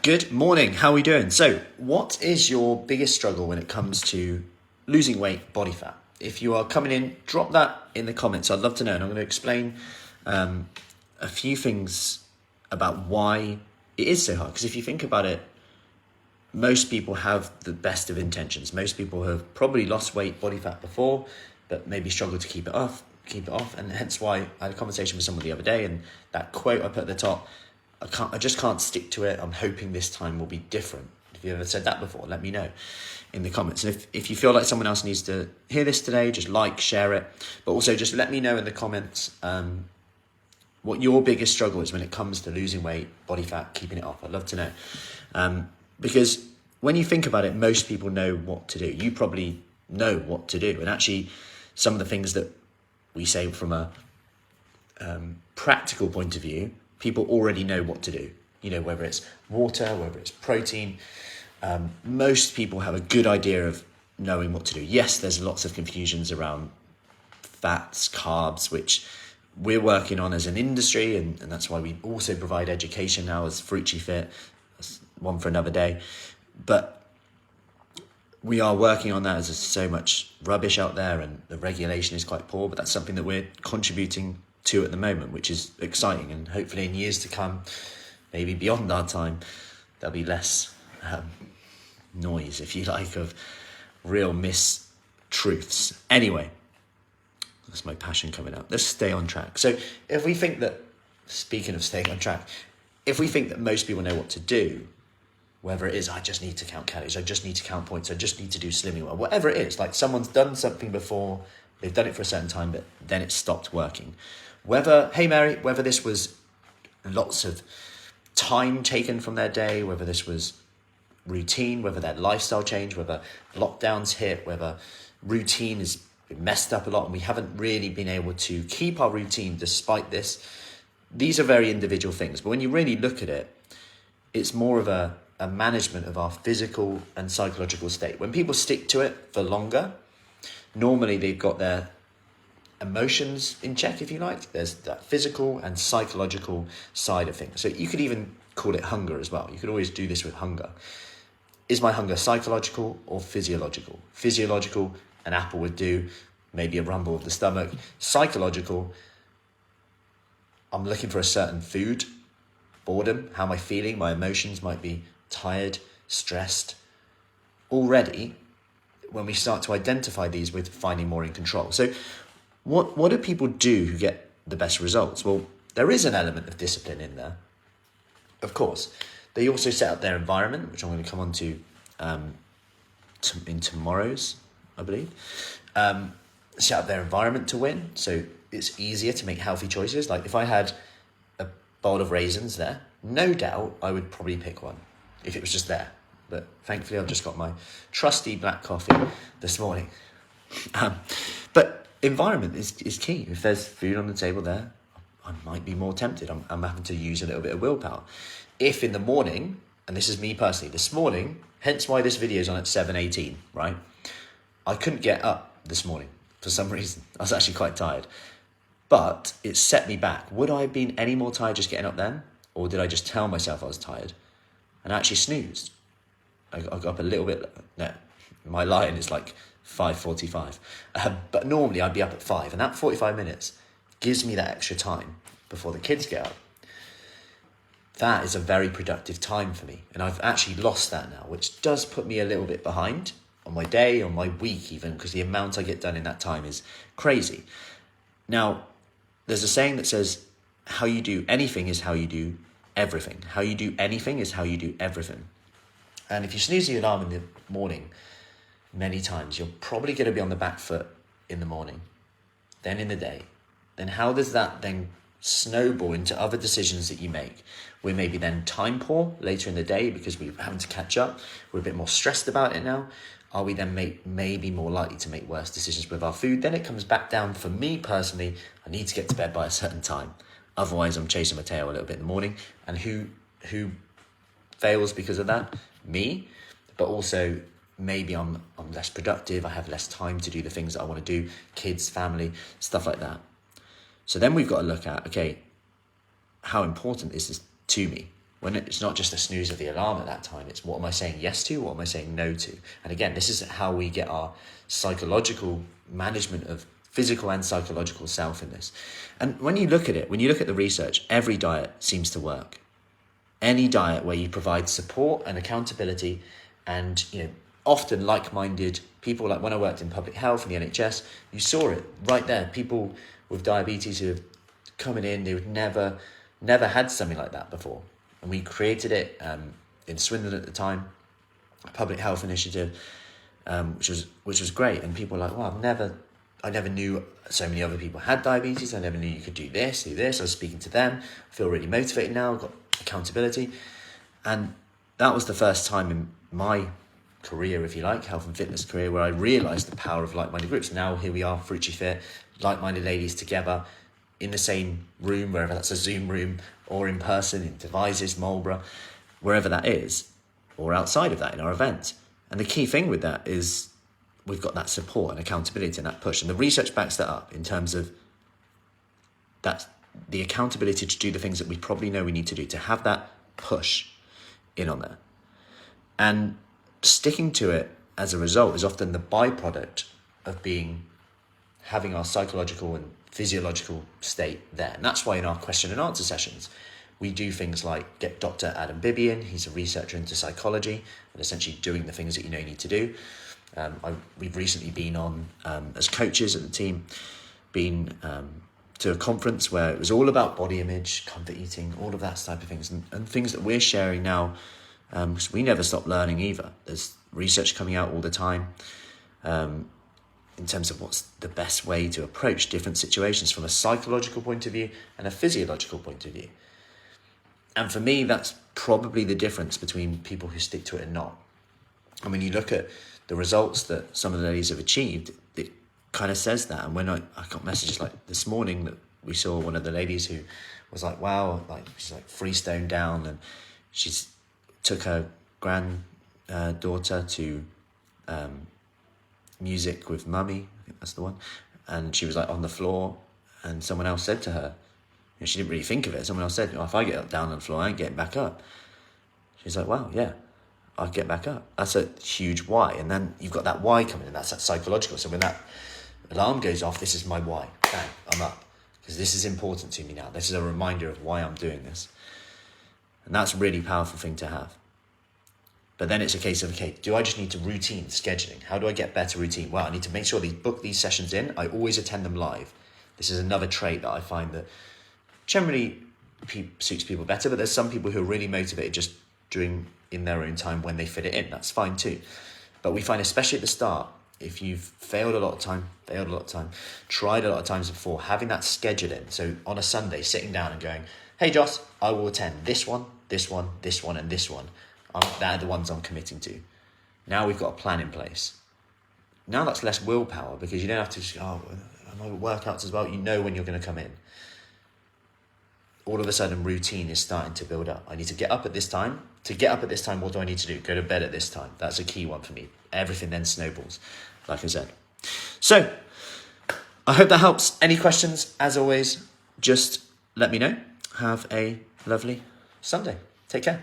Good morning. How are we doing? So, what is your biggest struggle when it comes to losing weight, body fat? If you are coming in, drop that in the comments. I'd love to know. And I'm going to explain a few things about why it is so hard. Because if you think about it, most people have the best of intentions. Most people have probably lost weight, body fat before, but maybe struggle to keep it off. And hence why I had a conversation with someone the other day, and that quote I put at the top, I just can't stick to it. I'm hoping this time will be different. If you ever said that before, let me know in the comments. And if you feel like someone else needs to hear this today, just like, share it. But also just let me know in the comments what your biggest struggle is when it comes to losing weight, body fat, keeping it off. I'd love to know. Because when you think about it, most people know what to do. You probably know what to do. And actually, some of the things that we say from a practical point of view, people already know what to do. You know, whether it's water, whether it's protein, most people have a good idea of knowing what to do. Yes, there's lots of confusions around fats, carbs, which we're working on as an industry, and that's why we also provide education now as Fruci Fit. That's one for another day. But we are working on that as there's so much rubbish out there and the regulation is quite poor, but that's something that we're contributing to at the moment, which is exciting. And hopefully in years to come, maybe beyond our time, there'll be less noise, if you like, of real mistruths. Anyway, that's my passion coming out. Let's stay on track. So if we think that, speaking of staying on track, if we think that most people know what to do, whether it is, I just need to count calories, I just need to count points, I just need to do slimming well, whatever it is, like someone's done something before, they've done it for a certain time, but then it stopped working. Whether this was lots of time taken from their day, whether this was routine, whether their lifestyle changed, whether lockdowns hit, whether routine has been messed up a lot and we haven't really been able to keep our routine despite this. These are very individual things, but when you really look at it, it's more of a management of our physical and psychological state. When people stick to it for longer, normally they've got their emotions in check, if you like. There's that physical and psychological side of things. So you could even call it hunger as well. You could always do this with hunger. Is my hunger psychological or physiological? Physiological, an apple would do, maybe a rumble of the stomach. Psychological, I'm looking for a certain food. Boredom, how am I feeling? My emotions might be tired, stressed. Already, when we start to identify these, we're finding more in control. So what do people do who get the best results? Well, there is an element of discipline in there. Of course, they also set up their environment, which I'm going to come on to in tomorrow's, I believe. Set up their environment to win. So it's easier to make healthy choices. Like if I had a bowl of raisins there, no doubt I would probably pick one if it was just there. But thankfully I've just got my trusty black coffee this morning. But environment is key. If there's food on the table there, I might be more tempted. I'm having to use a little bit of willpower. If in the morning, and this is me personally, this morning, hence why this video is on at 7:18, right? I couldn't get up this morning for some reason. I was actually quite tired. But it set me back. Would I have been any more tired just getting up then? Or did I just tell myself I was tired and actually snoozed? I got up a little bit. No, my line is like 5:45. But normally I'd be up at 5. And that 45 minutes gives me that extra time before the kids get up. That is a very productive time for me. And I've actually lost that now, which does put me a little bit behind on my day, on my week even, because the amount I get done in that time is crazy. Now, there's a saying that says, how you do anything is how you do everything. How you do anything is how you do everything. And if you snooze the alarm in the morning many times, you're probably going to be on the back foot in the morning, then in the day. Then how does that then snowball into other decisions that you make? We're maybe then time poor later in the day because we're having to catch up. We're a bit more stressed about it now. Are we then maybe more likely to make worse decisions with our food? Then it comes back down, for me personally, I need to get to bed by a certain time. Otherwise, I'm chasing my tail a little bit in the morning. And who fails because of that? Me. But also, maybe I'm less productive. I have less time to do the things that I want to do. Kids, family, stuff like that. So then we've got to look at, okay, how important is this to me? when it's not just a snooze of the alarm at that time, it's what am I saying yes to, what am I saying no to? And again, this is how we get our psychological management of physical and psychological self in this. And when you look at it, when you look at the research, every diet seems to work. Any diet where you provide support and accountability and, often like-minded people, like when I worked in public health and the NHS, you saw it right there. People with diabetes who have coming in, they would never had something like that before. And we created it in Swindon at the time, a public health initiative, which was great. And people were like, well, I never knew so many other people had diabetes. I never knew you could do this. I was speaking to them. I feel really motivated now. I've got accountability. And that was the first time in my career, if you like, health and fitness career, where I realised the power of like-minded groups. Now here we are, Fruci Fit, like-minded ladies together in the same room, wherever that's a Zoom room or in person in Devizes, Marlborough, wherever that is, or outside of that in our event. And the key thing with that is we've got that support and accountability and that push. And the research backs that up in terms of that, the accountability to do the things that we probably know we need to do, to have that push in on there. And sticking to it as a result is often the byproduct of having our psychological and physiological state there. And that's why in our question and answer sessions, we do things like get Dr. Adam Bibi in. He's a researcher into psychology and essentially doing the things that you need to do. We've recently been on, as coaches at the team, been to a conference where it was all about body image, comfort eating, all of that type of things, and things that we're sharing now, because we never stop learning either. There's research coming out all the time in terms of what's the best way to approach different situations from a psychological point of view and a physiological point of view. And for me, that's probably the difference between people who stick to it and not. And when you look at the results that some of the ladies have achieved, it kind of says that. And when I got messages like this morning that we saw one of the ladies who was like, wow, like she's like 3 stone down, and she's took her granddaughter to music with mummy, I think that's the one, and she was like on the floor, and someone else said to her, she didn't really think of it, someone else said, if I get down on the floor, I ain't getting back up. She's like, wow, yeah, I'll get back up. That's a huge why. And then you've got that why coming in, that's that psychological. So when that alarm goes off, this is my why. Bang, I'm up. Because this is important to me now. This is a reminder of why I'm doing this. And that's a really powerful thing to have. But then it's a case of, okay, do I just need to routine scheduling? How do I get better routine? Well, I need to make sure book these sessions in. I always attend them live. This is another trait that I find that generally suits people better, but there's some people who are really motivated just doing in their own time when they fit it in. That's fine too. But we find, especially at the start, if you've failed a lot of time, tried a lot of times before, having that scheduled in. So on a Sunday, sitting down and going, hey Joss, I will attend this one, this one, this one, and this one. That are the ones I'm committing to. Now we've got a plan in place. Now that's less willpower, because you don't have to just, my workouts as well. You know when you're going to come in. All of a sudden, routine is starting to build up. I need to get up at this time. To get up at this time, what do I need to do? Go to bed at this time. That's a key one for me. Everything then snowballs, like I said. So, I hope that helps. Any questions, as always, just let me know. Have a lovely Sunday. Take care.